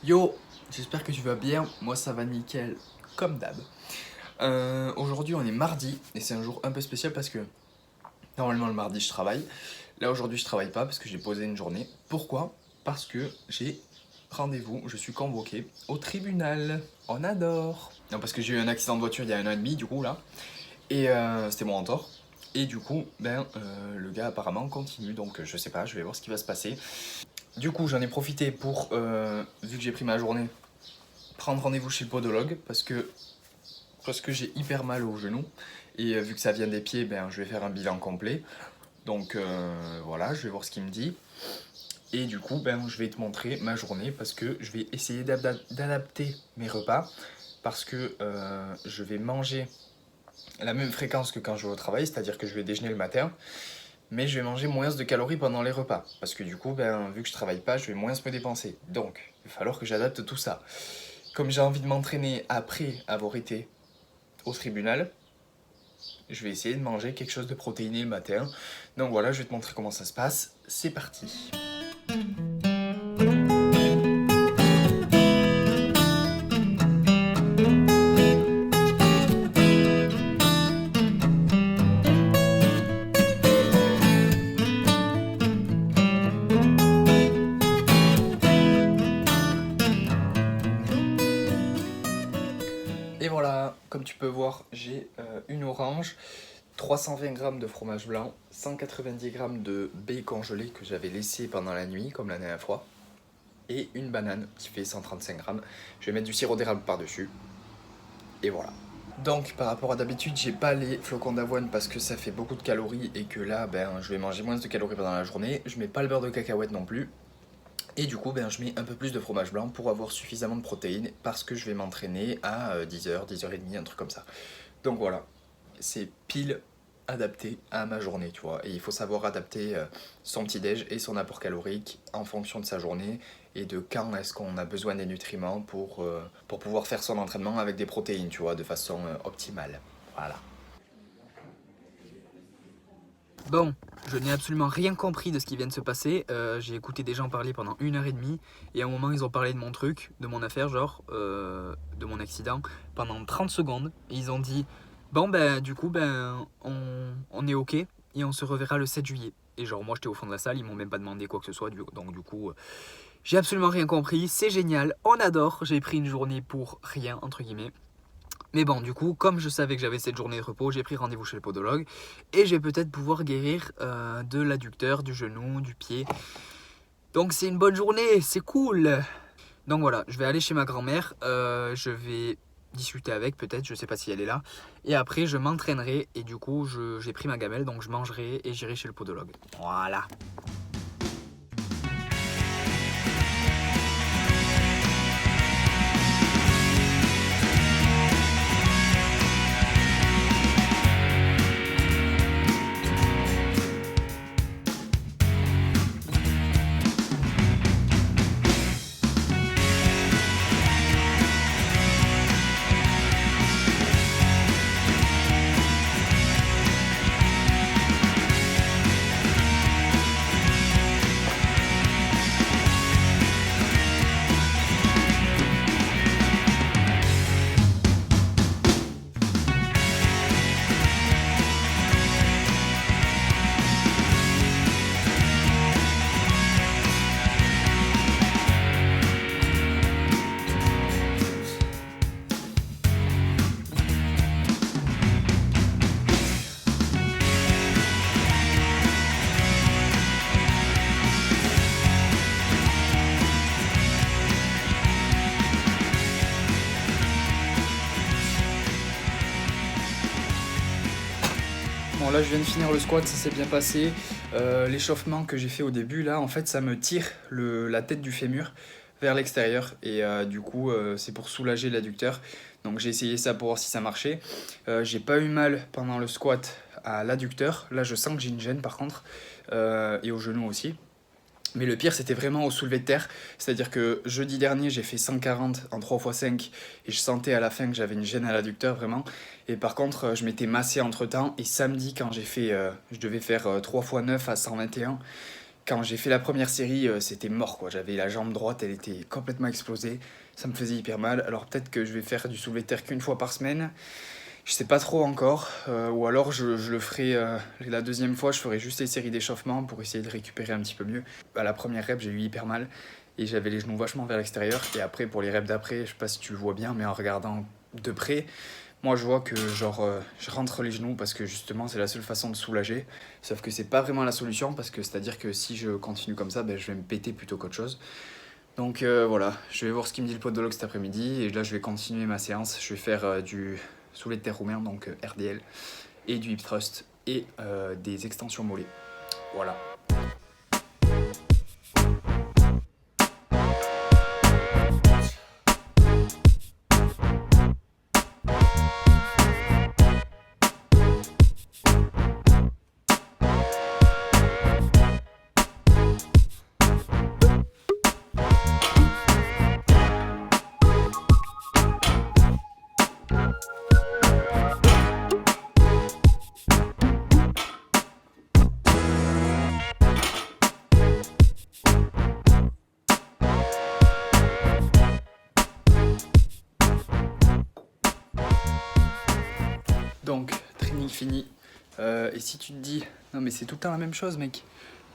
Yo, j'espère que tu vas bien, moi ça va nickel, comme d'hab. Aujourd'hui on est mardi, et c'est un jour un peu spécial parce que normalement le mardi je travaille. Là aujourd'hui je travaille pas parce que j'ai posé une journée. Pourquoi? Parce que j'ai rendez-vous, je suis convoqué au tribunal. On adore. Non, parce que j'ai eu un accident de voiture il y a 1 an et demi du coup là, et c'était mon tort. Et du coup, le gars apparemment continue, donc je sais pas, je vais voir ce qui va se passer. Du coup j'en ai profité pour, vu que j'ai pris ma journée, prendre rendez-vous chez le podologue parce que j'ai hyper mal au genou et vu que ça vient des pieds, je vais faire un bilan complet. Donc voilà, je vais voir ce qu'il me dit. Et du coup, je vais te montrer ma journée parce que je vais essayer d'adapter mes repas parce que je vais manger la même fréquence que quand je vais au travail, c'est-à-dire que je vais déjeuner le matin, mais je vais manger moins de calories pendant les repas parce que du coup, vu que je travaille pas, je vais moins me dépenser. Donc, il va falloir que j'adapte tout ça. Comme j'ai envie de m'entraîner après avoir été au tribunal, je vais essayer de manger quelque chose de protéiné le matin. Donc voilà, je vais te montrer comment ça se passe. C'est parti. Et voilà, comme tu peux voir, j'ai une orange, 320 g de fromage blanc, 190 g de bacon gelé que j'avais laissé pendant la nuit, comme la dernière fois, et une banane qui fait 135 g. Je vais mettre du sirop d'érable par-dessus. Et voilà. Donc par rapport à d'habitude, j'ai pas les flocons d'avoine parce que ça fait beaucoup de calories et que là, je vais manger moins de calories pendant la journée. Je mets pas le beurre de cacahuète non plus. Et du coup, je mets un peu plus de fromage blanc pour avoir suffisamment de protéines parce que je vais m'entraîner à 10h, 10h30, un truc comme ça. Donc voilà, c'est pile adapté à ma journée, tu vois. Et il faut savoir adapter son petit-déj et son apport calorique en fonction de sa journée et de quand est-ce qu'on a besoin des nutriments pour pouvoir faire son entraînement avec des protéines, tu vois, de façon optimale. Voilà. Bon, je n'ai absolument rien compris de ce qui vient de se passer. J'ai écouté des gens parler pendant 1 heure et demie. Et à un moment, ils ont parlé de mon truc, de mon affaire, de mon accident, pendant 30 secondes. Et ils ont dit, bon, du coup, on est OK et on se reverra le 7 juillet. Et genre, moi, j'étais au fond de la salle, ils m'ont même pas demandé quoi que ce soit. Donc, du coup, j'ai absolument rien compris. C'est génial, on adore. J'ai pris une journée pour rien, entre guillemets. Mais bon, du coup, comme je savais que j'avais cette journée de repos, j'ai pris rendez-vous chez le podologue et je vais peut-être pouvoir guérir de l'adducteur, du genou, du pied. Donc c'est une bonne journée, c'est cool. Donc voilà, je vais aller chez ma grand-mère, je vais discuter avec peut-être, je sais pas si elle est là. Et après, je m'entraînerai et du coup, j'ai pris ma gamelle, donc je mangerai et j'irai chez le podologue. Voilà. Bon là je viens de finir le squat, ça s'est bien passé. L'échauffement que j'ai fait au début là, en fait ça me tire la tête du fémur vers l'extérieur et du coup c'est pour soulager l'adducteur. Donc j'ai essayé ça pour voir si ça marchait. J'ai pas eu mal pendant le squat à l'adducteur. Là je sens que j'ai une gêne par contre et au genou aussi. Mais le pire, c'était vraiment au soulevé de terre. C'est-à-dire que jeudi dernier, j'ai fait 140 en 3x5 et je sentais à la fin que j'avais une gêne à l'adducteur, vraiment. Et par contre, je m'étais massé entre-temps. Et samedi, quand je devais faire 3x9 à 121, Quand j'ai fait la première série, c'était mort quoi. J'avais la jambe droite, elle était complètement explosée. Ça me faisait hyper mal. Alors peut-être que je vais faire du soulevé de terre qu'une fois par semaine. Je sais pas trop encore. Ou alors je le ferai la deuxième fois, je ferai juste les séries d'échauffement pour essayer de récupérer un petit peu mieux. À la première rep, j'ai eu hyper mal. Et j'avais les genoux vachement vers l'extérieur. Et après, pour les reps d'après, je sais pas si tu le vois bien, mais en regardant de près, moi je vois que je rentre les genoux parce que justement c'est la seule façon de soulager. Sauf que c'est pas vraiment la solution parce que c'est-à-dire que si je continue comme ça, je vais me péter plutôt qu'autre chose. Donc voilà, je vais voir ce qu'il me dit le podologue cet après-midi et là je vais continuer ma séance. Je vais faire du soulevé de terre roumain, donc RDL, et du hip thrust et des extensions mollets. Voilà. Donc, training fini. Et si tu te dis, non mais c'est tout le temps la même chose mec,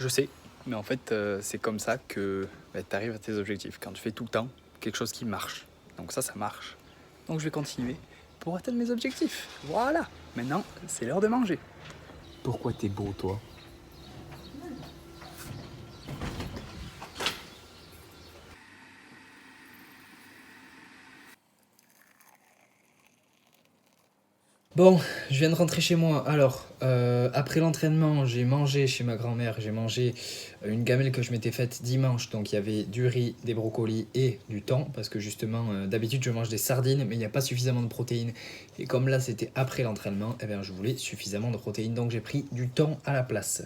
je sais, mais en fait c'est comme ça que tu arrives à tes objectifs. Quand tu fais tout le temps quelque chose qui marche. Donc ça marche. Donc je vais continuer pour atteindre mes objectifs. Voilà, maintenant c'est l'heure de manger. Pourquoi t'es beau toi ? Bon, je viens de rentrer chez moi. Alors, après l'entraînement, j'ai mangé chez ma grand-mère. J'ai mangé une gamelle que je m'étais faite dimanche. Donc, il y avait du riz, des brocolis et du thon. Parce que justement, d'habitude, je mange des sardines, mais il n'y a pas suffisamment de protéines. Et comme là, c'était après l'entraînement, eh bien, je voulais suffisamment de protéines. Donc, j'ai pris du thon à la place.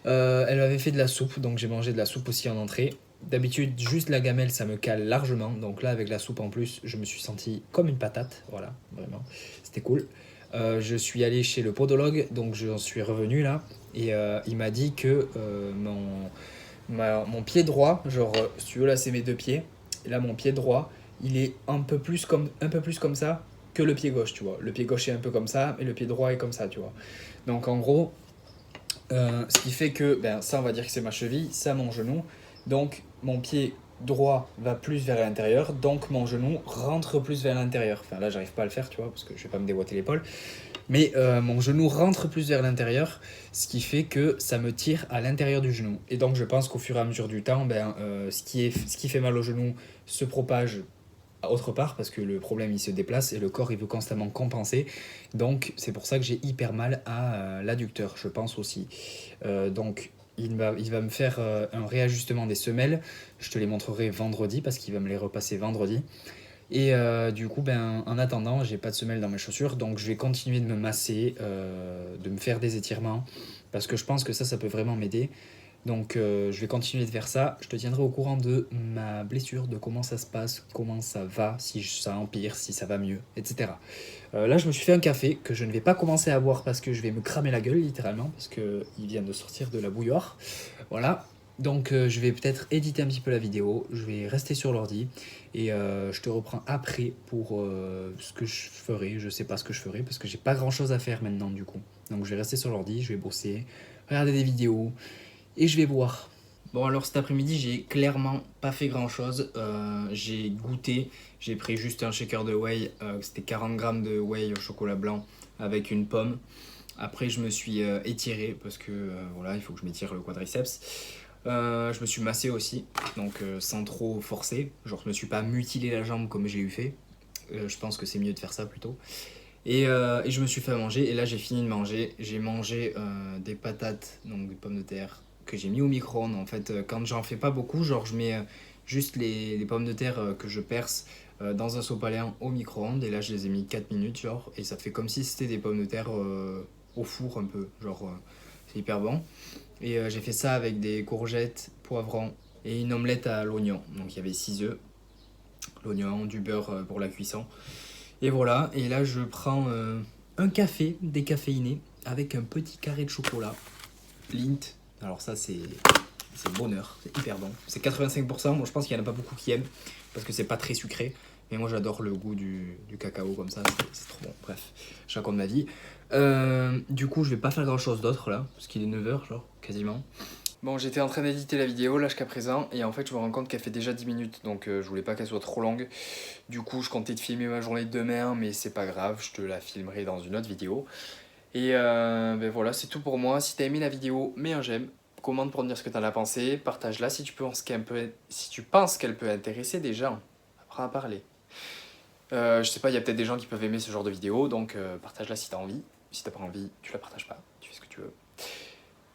Elle m'avait fait de la soupe. Donc, j'ai mangé de la soupe aussi en entrée. D'habitude, juste la gamelle, ça me cale largement. Donc là, avec la soupe en plus, je me suis senti comme une patate. Voilà, vraiment. C'était cool. Je suis allé chez le podologue, donc j'en suis revenu là, et il m'a dit que mon pied droit, genre, si tu veux, là c'est mes deux pieds, et là mon pied droit, il est un peu plus comme ça que le pied gauche, tu vois. Le pied gauche est un peu comme ça, et le pied droit est comme ça, tu vois. Donc en gros, ce qui fait que, ça on va dire que c'est ma cheville, ça mon genou, donc mon pied droit va plus vers l'intérieur, donc mon genou rentre plus vers l'intérieur. Enfin là j'arrive pas à le faire, tu vois, parce que je vais pas me déboîter l'épaule. Mais mon genou rentre plus vers l'intérieur, ce qui fait que ça me tire à l'intérieur du genou. Et donc je pense qu'au fur et à mesure du temps, ce qui fait mal au genou se propage à autre part parce que le problème il se déplace et le corps il veut constamment compenser. Donc c'est pour ça que j'ai hyper mal à l'adducteur, je pense aussi. Donc il va me faire un réajustement des semelles. Je te les montrerai vendredi parce qu'il va me les repasser vendredi. Et du coup, en attendant, j'ai pas de semelle dans mes chaussures, donc je vais continuer de me masser, de me faire des étirements, parce que je pense que ça peut vraiment m'aider. Donc je vais continuer de faire ça. Je te tiendrai au courant de ma blessure, de comment ça se passe, comment ça va, si ça empire, si ça va mieux, etc. Là, je me suis fait un café que je ne vais pas commencer à boire parce que je vais me cramer la gueule, littéralement, parce qu'il vient de sortir de la bouilloire. Voilà. Donc je vais peut-être éditer un petit peu la vidéo, je vais rester sur l'ordi et je te reprends après pour ce que je ferai. Je sais pas ce que je ferai parce que j'ai pas grand chose à faire maintenant du coup. Donc je vais rester sur l'ordi, je vais bosser, regarder des vidéos et je vais boire. Bon alors cet après-midi j'ai clairement pas fait grand chose, j'ai goûté, j'ai pris juste un shaker de whey, c'était 40 grammes de whey au chocolat blanc avec une pomme. Après je me suis étiré parce que voilà il faut que je m'étire le quadriceps. Je me suis massé aussi, donc sans trop forcer. Genre, je me suis pas mutilé la jambe comme j'ai eu fait. Je pense que c'est mieux de faire ça plutôt. Et je me suis fait à manger. Et là, j'ai fini de manger. J'ai mangé des patates, donc des pommes de terre, que j'ai mis au micro-ondes. En fait, quand j'en fais pas beaucoup, genre, je mets juste les pommes de terre que je perce dans un sopalin au micro-ondes. Et là, je les ai mis 4 minutes, genre. Et ça fait comme si c'était des pommes de terre au four un peu. Genre, c'est hyper bon. Et j'ai fait ça avec des courgettes, poivrons et une omelette à l'oignon. Donc il y avait 6 œufs, l'oignon, du beurre pour la cuisson. Et voilà, et là je prends un café décaféiné avec un petit carré de chocolat. Lindt, alors ça c'est c'est bonheur, c'est hyper bon. C'est 85%, moi je pense qu'il y en a pas beaucoup qui aiment, parce que c'est pas très sucré. Mais moi j'adore le goût du cacao comme ça, c'est trop bon. Bref, je raconte ma vie. Du coup, je vais pas faire grand chose d'autre là, parce qu'il est 9h, genre, quasiment. Bon, j'étais en train d'éditer la vidéo là jusqu'à présent, et en fait, je me rends compte qu'elle fait déjà 10 minutes, donc je voulais pas qu'elle soit trop longue. Du coup, je comptais te filmer ma journée de demain, mais c'est pas grave, je te la filmerai dans une autre vidéo. Et ben voilà, c'est tout pour moi. Si t'as aimé la vidéo, mets un j'aime, commente pour me dire ce que t'en as pensé, partage-la si tu penses qu'elle peut intéresser des gens. Apprends à parler. Je sais pas, il y a peut-être des gens qui peuvent aimer ce genre de vidéo, donc partage-la si t'as envie. Si t'as pas envie, tu la partages pas, tu fais ce que tu veux.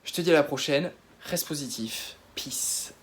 Je te dis à la prochaine, reste positif, peace.